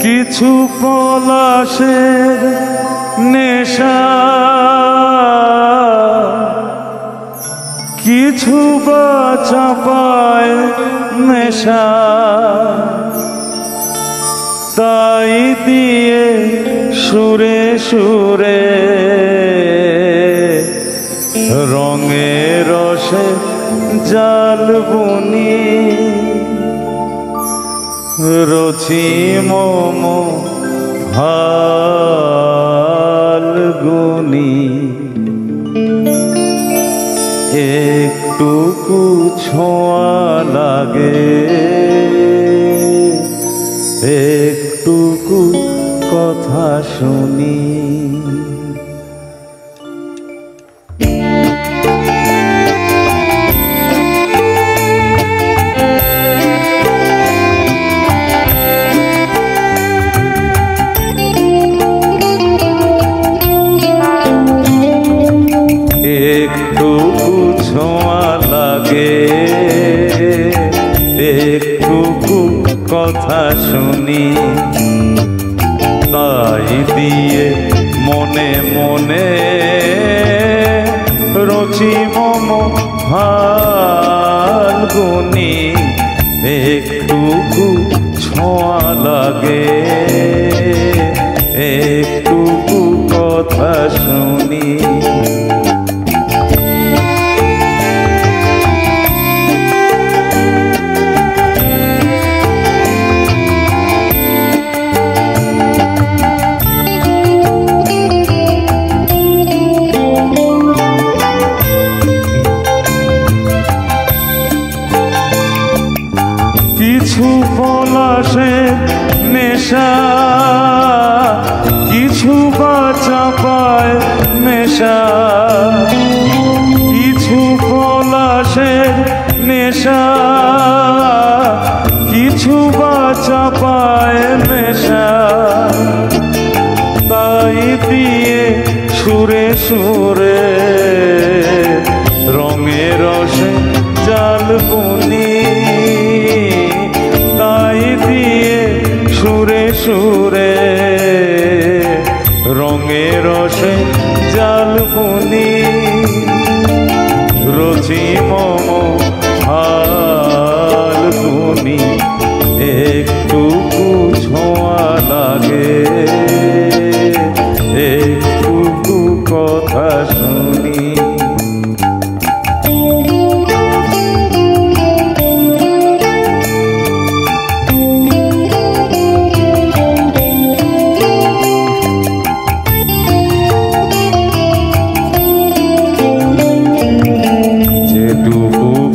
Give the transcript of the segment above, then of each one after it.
কিছু পলাশের নেশা, কিছু বা চাপায় নেশা, তাই দিয়ে সুরে সুরে রঙে রসে জাল বুনি, রচি মম ফাল্গুনি। একটুকু ছোঁয়া লাগে, একটুকু কথা শুনি। একটুকু ছোঁয়া লাগে, একটুকু কথা শুনি, তাই দিয়ে মনে মনে রচি মম ফাল্গুনি। একটুকু ছোঁয়া লাগে, একটুকু কথা শুনি। কিছু পলাশের নেশা, কিছু বা চাপায় নেশা, কিছু পলাশের নেশা, কিছু বা চাপায় নেশা, তাই দিয়ে সুরে সুরে রঙে রসে জাল বুনি, তাই দিয়ে সুরে সুরে রঙে রসে জাল বুনি। রচি মম ফাল্গুনি। একটুকু ছোঁয়া লাগে, একটুকু কথা শুনি।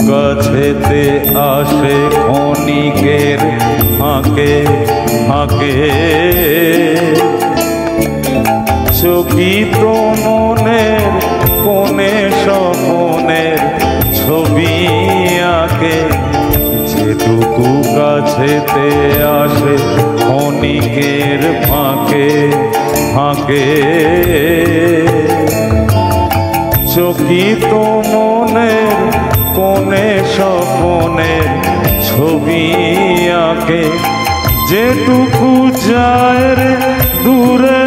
কাছেতে আসে ক্ষণিকের ফাঁকে ফাঁকে, চকিত মনের কোণে স্বপনের ছবি আঁকে। যেটুকু কাছেতে আসে ক্ষণিকের ফাঁকে ফাঁকে, চকিত মনের কোণে স্বপনের ছবি আঁকে। যেটুকু যায় রে দূরে